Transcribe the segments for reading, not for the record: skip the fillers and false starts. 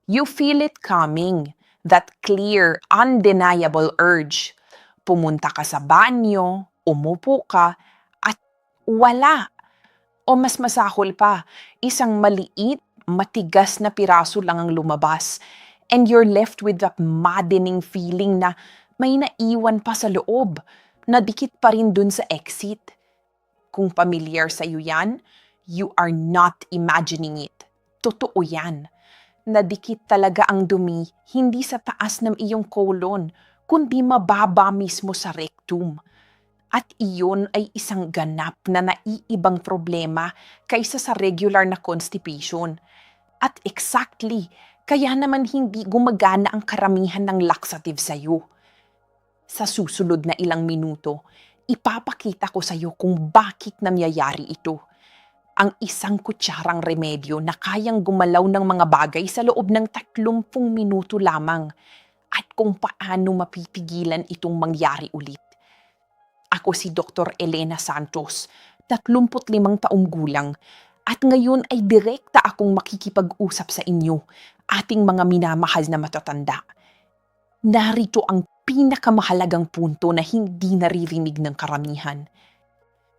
You feel it coming, that clear, undeniable urge. Pumunta ka sa banyo, umupo ka, at wala. O mas masahol pa, isang maliit, matigas na piraso lang ang lumabas. And you're left with that maddening feeling na may naiwan pa sa loob, na dikit pa rin dun sa exit. Kung familiar sa iyo yan, you are not imagining it. Totoo yan. Nadikit talaga ang dumi, hindi sa taas ng iyong colon, kundi mababa mismo sa rectum. At iyon ay isang ganap na naiibang problema kaysa sa regular na constipation. At exactly, kaya naman hindi gumagana ang karamihan ng laxative sa iyo. Sa susunod na ilang minuto, ipapakita ko sa iyo kung bakit nangyayari ito. Ang isang kutsarang remedyo na kayang gumalaw ng mga bagay sa loob ng 30 minuto lamang at kung paano mapipigilan itong mangyari ulit. Ako si Dr. Elena Santos, 35 taong gulang, at ngayon ay direkta akong makikipag-usap sa inyo, ating mga minamahal na matatanda. Narito ang pinakamahalagang punto na hindi naririnig ng karamihan.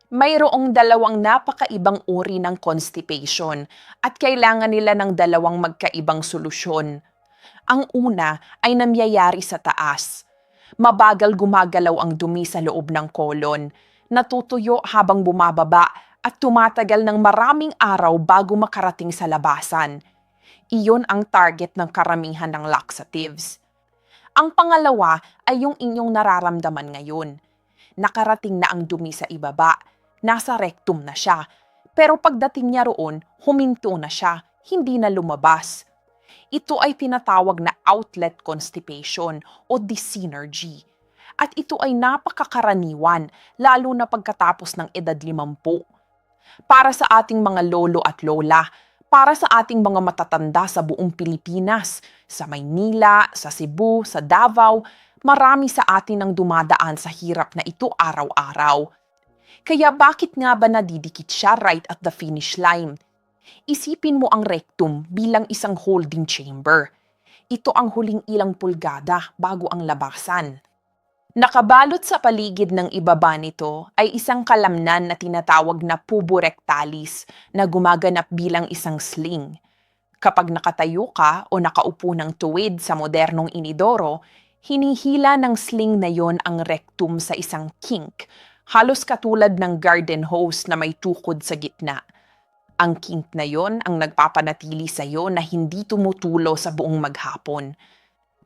Mayroong dalawang napakaibang uri ng constipation at kailangan nila ng dalawang magkaibang solusyon. Ang una ay nangyayari sa taas. Mabagal gumagalaw ang dumi sa loob ng kolon, natutuyo habang bumababa at tumatagal ng maraming araw bago makarating sa labasan. Iyon ang target ng karamihan ng laxatives. Ang pangalawa ay yung inyong nararamdaman ngayon. Nakarating na ang dumi sa ibaba, nasa rectum na siya, pero pagdating niya roon, huminto na siya, hindi na lumabas. Ito ay tinatawag na outlet constipation o dyssynergy. At ito ay napakakaraniwan, lalo na pagkatapos ng edad 50. Para sa ating mga lolo at lola, para sa ating mga matatanda sa buong Pilipinas, sa Maynila, sa Cebu, sa Davao, marami sa atin ang dumadaan sa hirap na ito araw-araw. Kaya bakit nga ba nadidikit siya right at the finish line? Isipin mo ang rectum bilang isang holding chamber. Ito ang huling ilang pulgada bago ang labasan. Nakabalot sa paligid ng ibaba nito ay isang kalamnan na tinatawag na pubo rectalis na gumaganap bilang isang sling. Kapag nakatayo ka o nakaupo ng tuwid sa modernong inidoro, hinihila ng sling na yon ang rectum sa isang kink, halos katulad ng garden hose na may tukod sa gitna. Ang kink na yon ang nagpapanatili sa iyo na hindi tumutulo sa buong maghapon.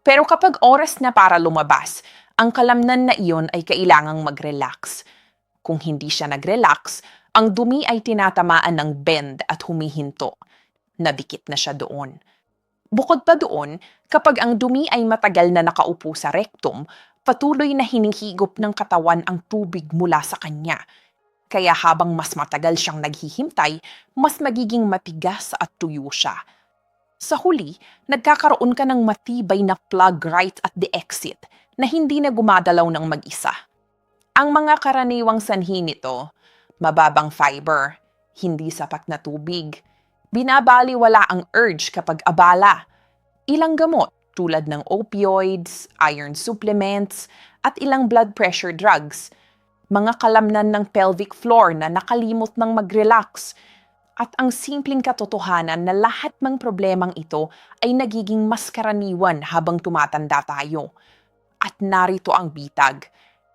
Pero kapag oras na para lumabas, ang kalamnan na iyon ay kailangang mag-relax. Kung hindi siya nag-relax, ang dumi ay tinatamaan ng bend at humihinto. Nadikit na siya doon. Bukod pa doon, kapag ang dumi ay matagal na nakaupo sa rectum, patuloy na hinihigop ng katawan ang tubig mula sa kanya. Kaya habang mas matagal siyang naghihintay, mas magiging matigas at tuyo siya. Sa huli, nagkakaroon ka ng matibay na plug right at the exit na hindi na gumadalaw ng mag-isa. Ang mga karaniwang sanhi nito, mababang fiber, hindi sapat na tubig, binabaliwala ang urge kapag abala, ilang gamot tulad ng opioids, iron supplements, at ilang blood pressure drugs, mga kalamnan ng pelvic floor na nakalimot ng mag-relax, at ang simpleng katotohanan na lahat ng problemang ito ay nagiging mas karaniwan habang tumatanda tayo. At narito ang bitag.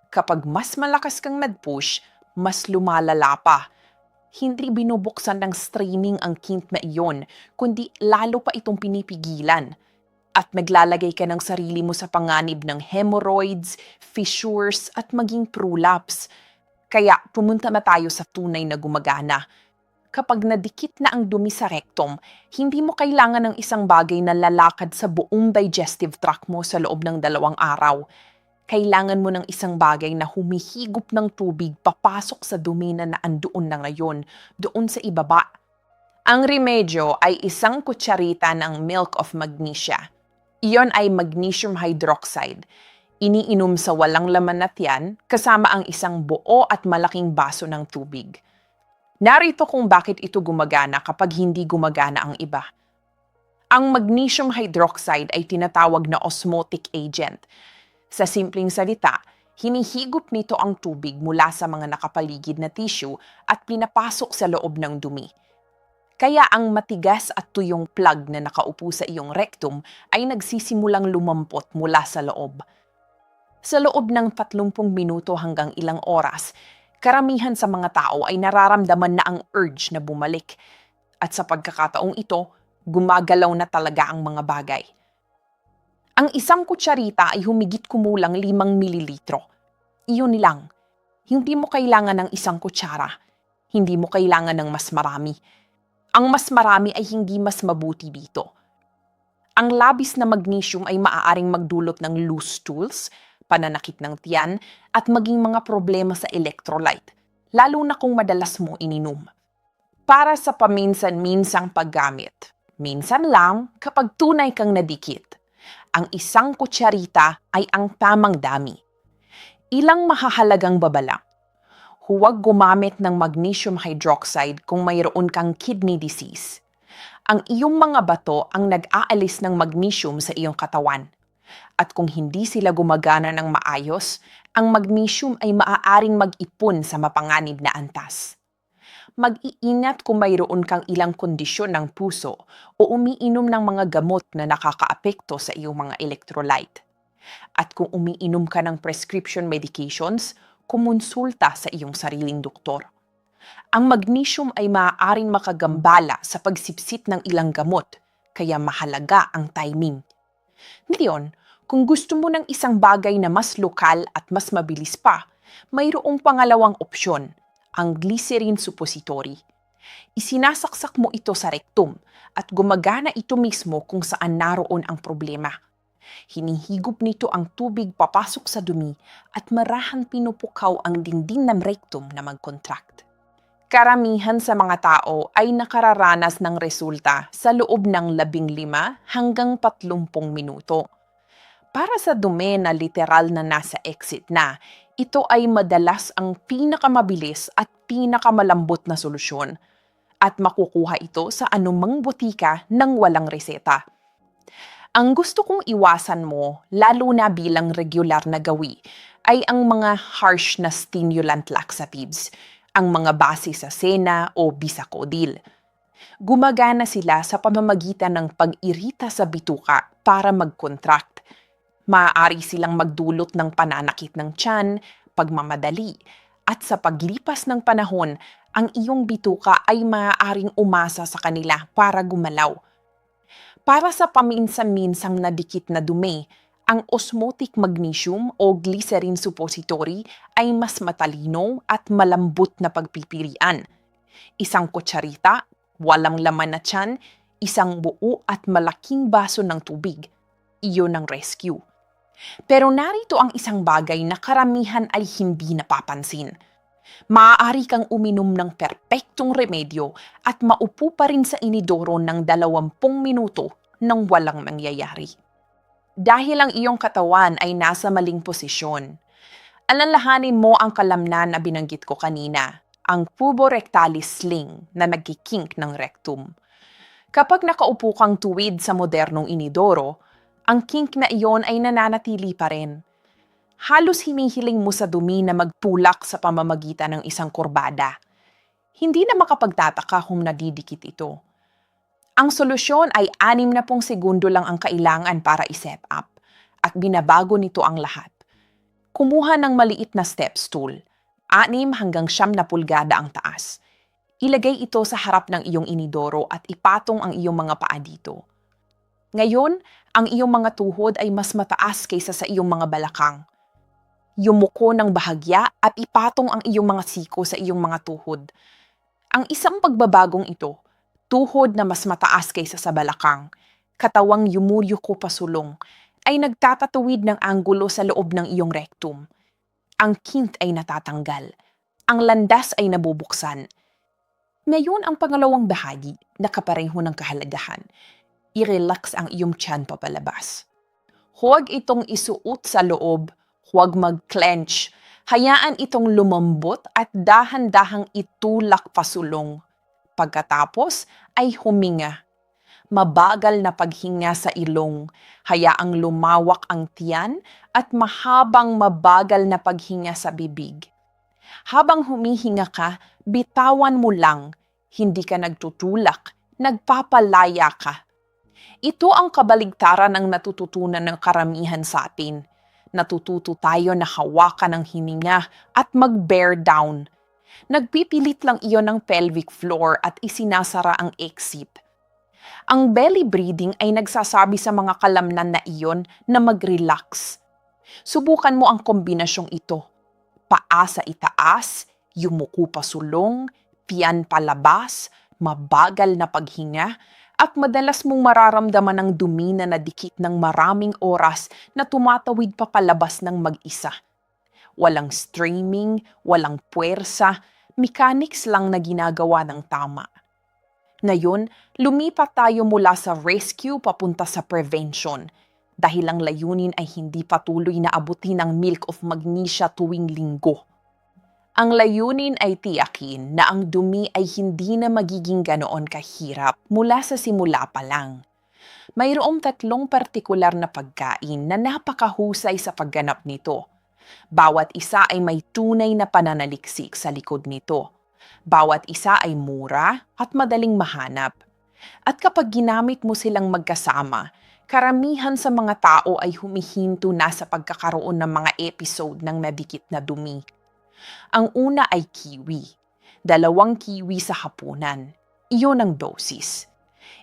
Kapag mas malakas kang nag-push, mas lumalala pa. Hindi binubuksan ng streaming ang kink na iyon, kundi lalo pa itong pinipigilan. At maglalagay ka ng sarili mo sa panganib ng hemorrhoids, fissures, at maging prolapse. Kaya pumunta na tayo sa tunay na gumagana. Kapag nadikit na ang dumi sa rectum, hindi mo kailangan ng isang bagay na lalakad sa buong digestive tract mo sa loob ng 2 araw. Kailangan mo ng isang bagay na humihigop ng tubig papasok sa dumi na naandoon na ngayon, doon sa ibaba. Ang remedyo ay isang kutsarita ng milk of magnesia. Iyon ay magnesium hydroxide. Iniinom sa walang laman na tiyan kasama ang isang buo at malaking baso ng tubig. Narito kung bakit ito gumagana kapag hindi gumagana ang iba. Ang magnesium hydroxide ay tinatawag na osmotic agent. Sa simpleng salita, hinihigop nito ang tubig mula sa mga nakapaligid na tissue at pinapasok sa loob ng dumi. Kaya ang matigas at tuyong plug na nakaupo sa iyong rectum ay nagsisimulang lumampot mula sa loob. Sa loob ng 30 minuto hanggang ilang oras, karamihan sa mga tao ay nararamdaman na ang urge na bumalik. At sa pagkakataong ito, gumagalaw na talaga ang mga bagay. Ang isang kutsarita ay humigit kumulang 5 mililitro. Iyon lang. Hindi mo kailangan ng isang kutsara. Hindi mo kailangan ng mas marami. Ang mas marami ay hindi mas mabuti dito. Ang labis na magnesium ay maaaring magdulot ng loose stools, pananakit ng tiyan, at maging mga problema sa electrolyte, lalo na kung madalas mo ininom. Para sa paminsan-minsang paggamit, minsan lang kapag tunay kang nadikit, ang isang kutsarita ay ang tamang dami. Ilang mahahalagang babala. Huwag gumamit ng magnesium hydroxide kung mayroon kang kidney disease. Ang iyong mga bato ang nag-aalis ng magnesium sa iyong katawan. At kung hindi sila gumagana ng maayos, ang magnesium ay maaaring mag-ipon sa mapanganib na antas. Mag-iingat kung mayroon kang ilang kondisyon ng puso o umiinom ng mga gamot na nakakaapekto sa iyong mga electrolyte. At kung umiinom ka ng prescription medications, kumonsulta sa iyong sariling doktor. Ang magnesium ay maaaring makagambala sa pagsipsip ng ilang gamot, kaya mahalaga ang timing. Ngayon, kung gusto mo ng isang bagay na mas lokal at mas mabilis pa, mayroong pangalawang opsyon, ang glycerin suppository. Isinasaksak mo ito sa rectum at gumagana ito mismo kung saan naroon ang problema. Hinihigop nito ang tubig papasok sa dumi at marahang pinupukaw ang dingding ng rectum na mag-contract. Karamihan sa mga tao ay nakararanas ng resulta sa loob ng 15 hanggang 30 minuto. Para sa dumi na literal na nasa exit na, ito ay madalas ang pinakamabilis at pinakamalambot na solusyon at makukuha ito sa anumang butika nang walang reseta. Ang gusto kong iwasan mo, lalo na bilang regular na gawi, ay ang mga harsh na stimulant laxatives, ang mga base sa Sena o Bisacodyl. Gumagana sila sa pamamagitan ng pag-irita sa bituka para mag-contract. Maaari silang magdulot ng pananakit ng tiyan, pagmamadali, at sa paglipas ng panahon, ang iyong bituka ay maaaring umasa sa kanila para gumalaw. Para sa paminsan-minsang nadikit na dumi, ang osmotic magnesium o glycerin suppository ay mas matalino at malambot na pagpipilian. Isang kutsarita, walang laman na tiyan, isang buo at malaking baso ng tubig. Iyon ang rescue. Pero narito ang isang bagay na karamihan ay hindi napapansin. Maaari kang uminom ng perpektong remedyo at maupo pa rin sa inidoro ng 20 minuto nang walang mangyayari. Dahil ang iyong katawan ay nasa maling posisyon. Alalahanin mo ang kalamnan na binanggit ko kanina, ang puborectalis sling na nagkikink ng rectum. Kapag nakaupo kang tuwid sa modernong inidoro, ang kink na iyon ay nananatili pa rin. Halos hinihiling mo sa dumi na magtulak sa pamamagitan ng isang kurbada. Hindi na makapagtataka kung nadidikit ito. Ang solusyon ay 60 segundo lang ang kailangan para i-set up at binabago nito ang lahat. Kumuha ng maliit na step stool, 6 hanggang 9 pulgada ang taas. Ilagay ito sa harap ng iyong inidoro at ipatong ang iyong mga paa dito. Ngayon, ang iyong mga tuhod ay mas mataas kaysa sa iyong mga balakang. Yumuko ng bahagya at ipatong ang iyong mga siko sa iyong mga tuhod. Ang isang pagbabagong ito, tuhod na mas mataas kaysa sa balakang, katawang yumuyuko pasulong, ay nagtatatuwid ng anggulo sa loob ng iyong rectum. Ang kink ay natatanggal. Ang landas ay nabubuksan. Ngayon ang pangalawang bahagi na kapareho ng kahalagahan. I-relax ang iyong tiyan papalabas. Huwag itong isuot sa loob, huwag mag-clench. Hayaan itong lumambot at dahan-dahang itulak pasulong. Pagkatapos ay huminga. mabagal na paghinga sa ilong, hayaang lumawak ang tiyan at mahabang mabagal na paghinga sa bibig. Habang humihinga ka, bitawan mo lang, hindi ka nagtutulak, nagpapalaya ka. Ito ang kabaligtaran ng natututunan ng karamihan sa atin. Natututo tayo na hawakan ang hininga at mag-bear down. Nagpipilit lang iyon ng pelvic floor at isinasara ang exit. Ang belly breathing ay nagsasabi sa mga kalamnan na iyon na mag-relax. Subukan mo ang kombinasyong ito. Paa sa itaas, yumuko pa sulong, tiyan palabas, mabagal na paghinga, at madalas mong mararamdaman ang dumi na nadikit ng maraming oras na tumatawid pa palabas ng mag-isa. Walang streaming, walang puwersa, mechanics lang na ginagawa ng tama. Ngayon, lumipat tayo mula sa rescue papunta sa prevention dahil ang layunin ay hindi patuloy na abutin ang milk of magnesia tuwing linggo. Ang layunin ay tiyakin na ang dumi ay hindi na magiging ganoon kahirap mula sa simula pa lang. Mayroong 3 partikular na pagkain na napakahusay sa pagganap nito. Bawat isa ay may tunay na pananaliksik sa likod nito. Bawat isa ay mura at madaling mahanap. At kapag ginamit mo silang magkasama, karamihan sa mga tao ay humihinto na sa pagkakaroon ng mga episode ng nadikit na dumi. Ang una ay kiwi. 2 kiwi sa hapunan. Iyon ang dosis.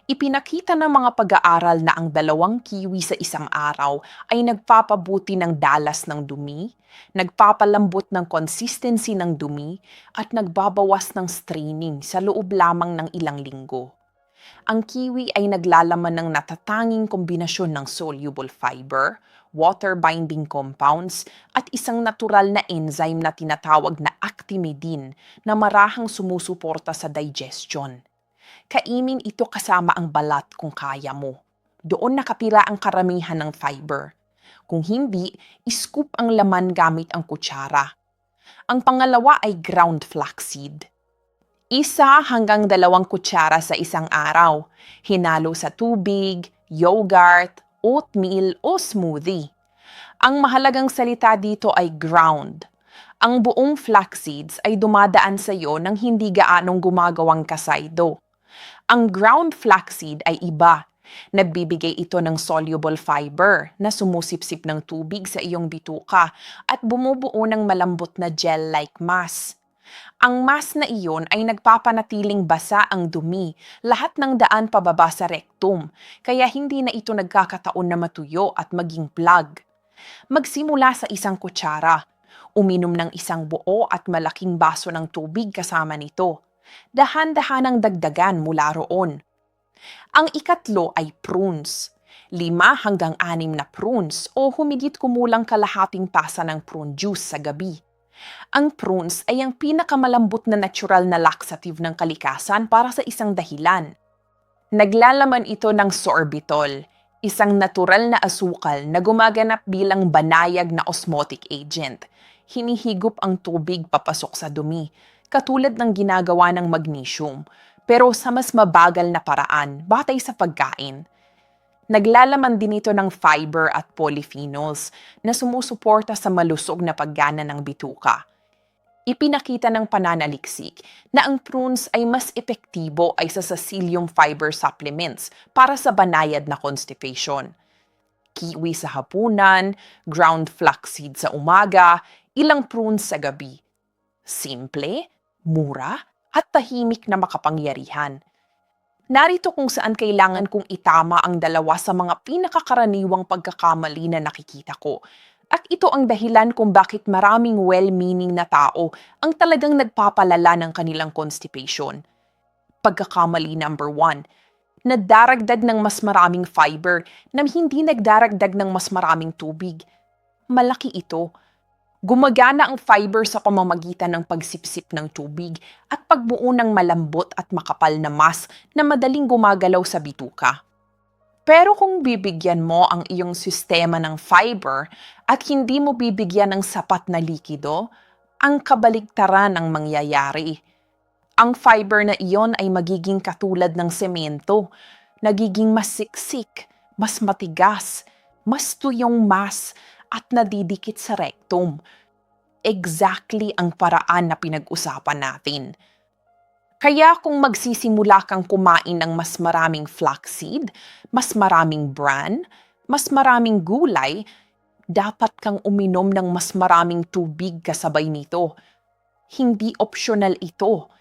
Ipinakita ng mga pag-aaral na ang 2 kiwi sa isang araw ay nagpapabuti ng dalas ng dumi, nagpapalambot ng consistency ng dumi, at nagbabawas ng straining sa loob lamang ng ilang linggo. Ang kiwi ay naglalaman ng natatanging kombinasyon ng soluble fiber, water-binding compounds, at isang natural na enzyme na tinatawag na actimidin na marahang sumusuporta sa digestion. Kainin ito kasama ang balat kung kaya mo. Doon nakapira ang karamihan ng fiber. Kung hindi, iscoop ang laman gamit ang kutsara. Ang pangalawa ay ground flaxseed. 1 hanggang 2 kutsara sa isang araw, hinalo sa tubig, yogurt, oatmeal o smoothie. Ang mahalagang salita dito ay ground. Ang buong flax seeds ay dumadaan sa iyo ng hindi gaanong gumagawang kasaydo. Ang ground flaxseed ay iba. Nagbibigay ito ng soluble fiber na sumusipsip ng tubig sa iyong bituka at bumubuo ng malambot na gel-like mass. Ang mass na iyon ay nagpapanatiling basa ang dumi, lahat ng daan pababa sa rectum, kaya hindi na ito nagkakataon na matuyo at maging plug. Magsimula sa 1 kutsara. Uminom ng 1 buo at malaking baso ng tubig kasama nito. Dahan-dahanang dagdagan mula roon. Ang ikatlo ay prunes. 5 hanggang 6 na prunes o humigit kumulang kalahating tasa ng prune juice sa gabi. Ang prunes ay ang pinakamalambot na natural na laxative ng kalikasan para sa isang dahilan. Naglalaman ito ng sorbitol, isang natural na asukal na gumaganap bilang banayag na osmotic agent. Hinihigop ang tubig papasok sa dumi, katulad ng ginagawa ng magnesium, pero sa mas mabagal na paraan batay sa pagkain. Naglalaman din ito ng fiber at polyphenols na sumusuporta sa malusog na paggana ng bituka. Ipinakita ng pananaliksik na ang prunes ay mas epektibo aysa sa psyllium fiber supplements para sa banayad na constipation. Kiwi sa hapunan, ground flaxseed sa umaga, ilang prunes sa gabi. Simple, mura, at tahimik na makapangyarihan. Narito kung saan kailangan kong itama ang 2 sa mga pinakakaraniwang pagkakamali na nakikita ko. At ito ang dahilan kung bakit maraming well-meaning na tao ang talagang nagpapalala ng kanilang constipation. Pagkakamali number 1, nadaragdag ng mas maraming fiber na hindi nagdaragdag ng mas maraming tubig. Malaki ito. Gumagana ang fiber sa pamamagitan ng pagsipsip ng tubig at pagbuo ng malambot at makapal na mass na madaling gumagalaw sa bituka. Pero kung bibigyan mo ang iyong sistema ng fiber at hindi mo bibigyan ng sapat na likido, ang kabaligtaran ang mangyayari. Ang fiber na iyon ay magiging katulad ng semento. nagiging mas siksik, mas matigas, mas tuyong at nadidikit sa rectum. Exactly ang paraan na pinag-usapan natin. Kaya kung magsisimula kang kumain ng mas maraming flaxseed, mas maraming bran, mas maraming gulay, dapat kang uminom ng mas maraming tubig kasabay nito. Hindi optional ito.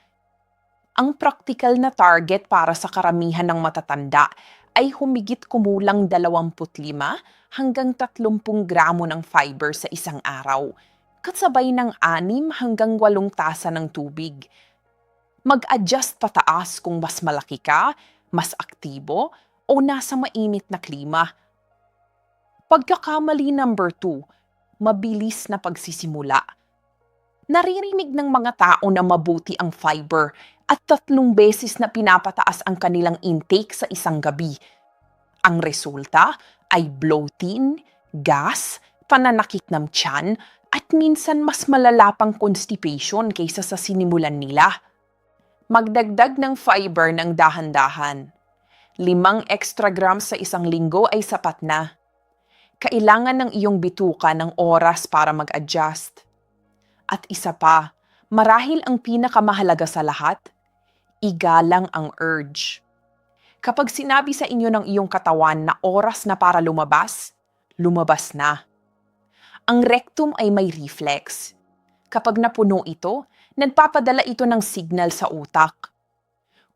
Ang praktikal na target para sa karamihan ng matatanda ay humigit kumulang 25 hanggang 30 gramo ng fiber sa isang araw, kasabay ng 6 hanggang 8 tasa ng tubig. Mag-adjust pataas kung mas malaki ka, mas aktibo, o nasa mainit na klima. Pagkakamali number 2, mabilis na pagsisimula. Naririnig ng mga tao na mabuti ang fiber at 3 beses na pinapataas ang kanilang intake sa isang gabi. Ang resulta ay bloating, gas, pananakit ng tiyan, at minsan mas malala pang constipation kaysa sa sinimulan nila. Magdagdag ng fiber ng dahan-dahan. 5 extra grams sa isang linggo ay sapat na. Kailangan ng iyong bituka ng oras para mag-adjust. At isa pa, marahil ang pinakamahalaga sa lahat, igalang ang urge. Kapag sinabi sa inyo ng iyong katawan na oras na para lumabas, lumabas na. Ang rectum ay may reflex. Kapag napuno ito, nagpapadala ito ng signal sa utak.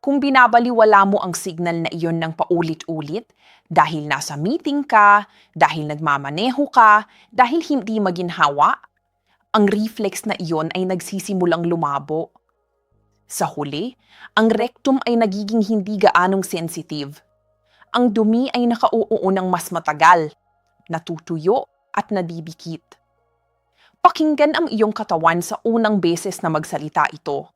Kung binabaliwala mo ang signal na iyon ng paulit-ulit, dahil nasa meeting ka, dahil nagmamaneho ka, dahil hindi maginhawa, ang reflex na iyon ay nagsisimulang lumabo. Sa huli, ang rectum ay nagiging hindi gaanong sensitive. Ang dumi ay nakauuo ng mas matagal, natutuyo at nadidikit. Pakinggan ang iyong katawan sa unang beses na magsalita ito.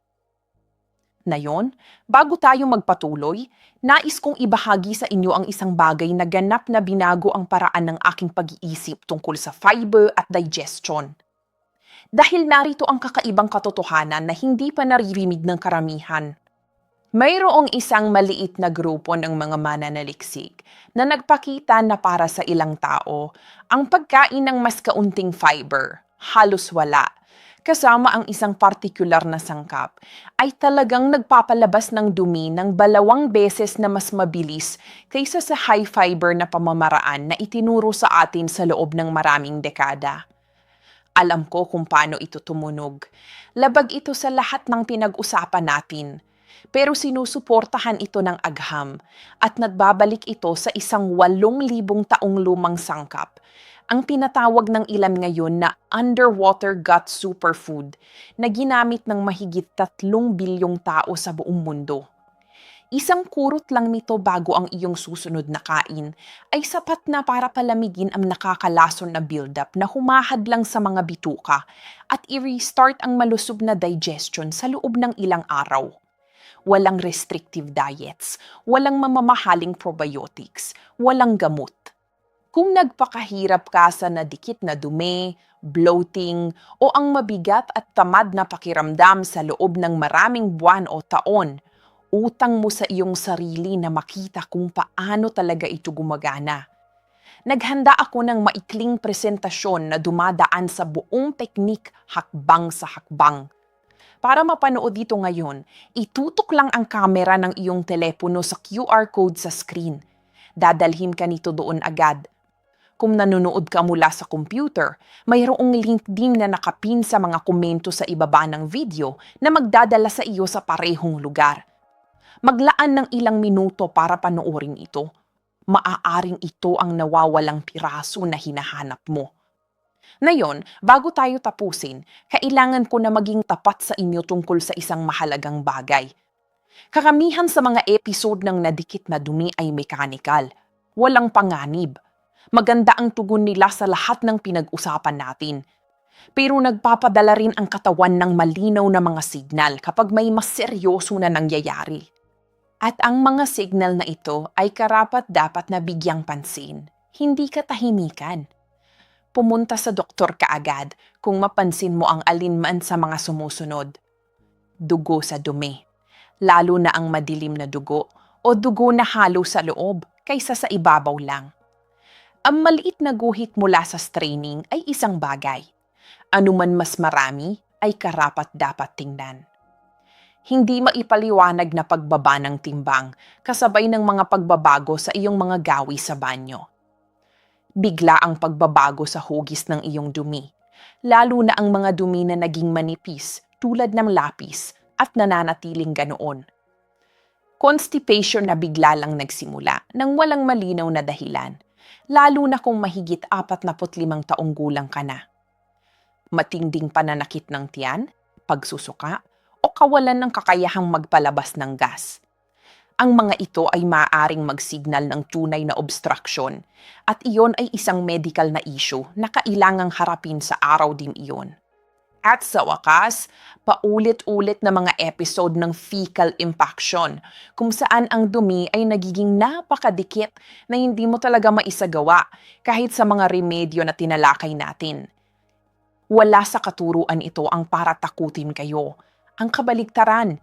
Ngayon, bago tayo magpatuloy, nais kong ibahagi sa inyo ang isang bagay na ganap na binago ang paraan ng aking pag-iisip tungkol sa fiber at digestion. Dahil narito ang kakaibang katotohanan na hindi pa naririnig ng karamihan. Mayroong isang maliit na grupo ng mga mananaliksik na nagpakita na para sa ilang tao, ang pagkain ng mas kaunting fiber, halos wala, kasama ang isang partikular na sangkap, ay talagang nagpapalabas ng dumi ng 2 beses na mas mabilis kaysa sa high fiber na pamamaraan na itinuro sa atin sa loob ng maraming dekada. Alam ko kung paano ito tumunog. Labag ito sa lahat ng pinag-usapan natin. Pero sinusuportahan ito ng agham at nagbabalik ito sa isang 8,000 taong lumang sangkap, ang tinatawag ng ilan ngayon na underwater gut superfood na ginamit ng mahigit 3 bilyong tao sa buong mundo. Isang kurot lang nito bago ang iyong susunod na kain ay sapat na para palamigin ang nakakalason na build-up na humahad lang sa mga bituka at i-restart ang malusog na digestion sa loob ng ilang araw. Walang restrictive diets, walang mamamahaling probiotics, walang gamot. Kung nagpakahirap ka sa nadikit na dumi, bloating, o ang mabigat at tamad na pakiramdam sa loob ng maraming buwan o taon, utang mo sa iyong sarili na makita kung paano talaga ito gumagana. Naghanda ako ng maikling presentasyon na dumadaan sa buong teknik hakbang sa hakbang. Para mapanood dito ngayon, itutok lang ang kamera ng iyong telepono sa QR code sa screen. Dadalhin ka nito doon agad. Kung nanonood ka mula sa computer, mayroong link din na nakapin sa mga komento sa ibaba ng video na magdadala sa iyo sa parehong lugar. Maglaan ng ilang minuto para panoorin ito. Maaaring ito ang nawawalang piraso na hinahanap mo. Ngayon, bago tayo tapusin, kailangan ko na maging tapat sa inyo tungkol sa isang mahalagang bagay. Karamihan sa mga episode ng Nadikit na Dumi ay mechanical. Walang panganib. Maganda ang tugon nila sa lahat ng pinag-usapan natin. Pero nagpapadala rin ang katawan ng malinaw na mga signal kapag may mas seryoso na nangyayari. At ang mga signal na ito ay karapat-dapat na bigyang pansin, hindi katahimikan. Pumunta sa doktor kaagad kung mapansin mo ang alinman sa mga sumusunod. Dugo sa dumi, lalo na ang madilim na dugo o dugo na halo sa loob kaysa sa ibabaw lang. Ang maliit na guhit mula sa straining ay isang bagay. Anuman mas marami ay karapat-dapat tingnan. Hindi maipaliwanag na pagbaba ng timbang kasabay ng mga pagbabago sa iyong mga gawi sa banyo. Bigla ang pagbabago sa hugis ng iyong dumi, lalo na ang mga dumi na naging manipis tulad ng lapis at nananatiling ganoon. Constipation na bigla lang nagsimula nang walang malinaw na dahilan, lalo na kung mahigit 45 taong gulang ka na. Matinding pananakit ng tiyan, pagsusuka, o kawalan ng kakayahang magpalabas ng gas. Ang mga ito ay maaaring magsignal ng tunay na obstruction at iyon ay isang medical na issue na kailangang harapin sa araw din iyon. At sa wakas, paulit-ulit na mga episode ng fecal impaction kung saan ang dumi ay nagiging napakadikit na hindi mo talaga maisagawa kahit sa mga remedyo na tinalakay natin. Wala sa katuruan ito ang para takutin kayo. Ang kabaligtaran,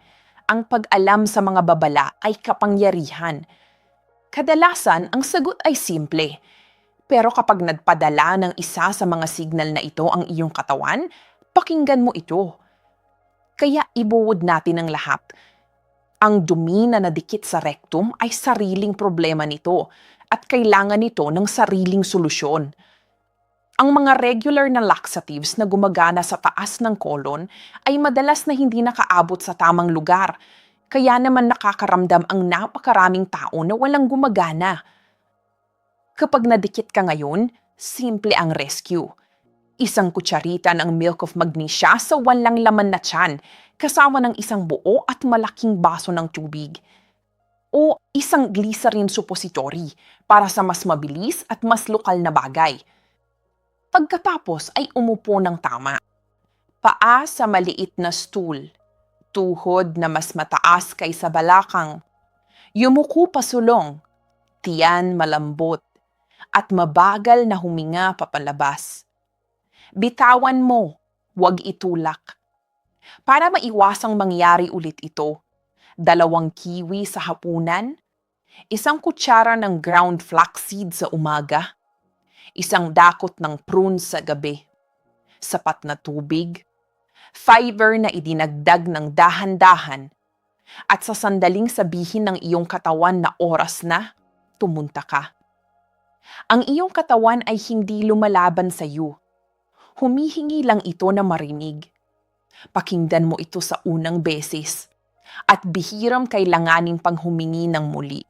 ang pag-alam sa mga babala ay kapangyarihan. Kadalasan, ang sagot ay simple. Pero kapag nagpadala ng isa sa mga signal na ito ang iyong katawan, pakinggan mo ito. Kaya ibuwod natin ang lahat. Ang dumi na nadikit sa rectum ay sariling problema nito at kailangan nito ng sariling solusyon. Ang mga regular na laxatives na gumagana sa taas ng kolon ay madalas na hindi nakaabot sa tamang lugar. Kaya naman nakakaramdam ang napakaraming tao na walang gumagana. Kapag nadikit ka ngayon, simple ang rescue. Isang kutsarita ng milk of magnesia sa walang laman na tiyan, kasama ng isang buo at malaking baso ng tubig. O isang glycerin suppository para sa mas mabilis at mas lokal na bagay. Pagkatapos ay umupo ng tama. Paa sa maliit na stool. Tuhod na mas mataas kaysa balakang. Yumuko pasulong. Tiyan malambot. At mabagal na huminga papalabas. Bitawan mo, huwag itulak. Para maiwasang mangyari ulit ito, 2 kiwi sa hapunan, 1 kutsara ng ground flaxseed sa umaga, 1 dakot ng prunes sa gabi, sapat na tubig, fiber na idinagdag ng dahan-dahan, at sa sandaling sabihin ng iyong katawan na oras na, tumunta ka. Ang iyong katawan ay hindi lumalaban sa iyo. Humihingi lang ito na marinig. Pakinggan mo ito sa unang beses, at bihiram kailanganin pang humingi ng muli.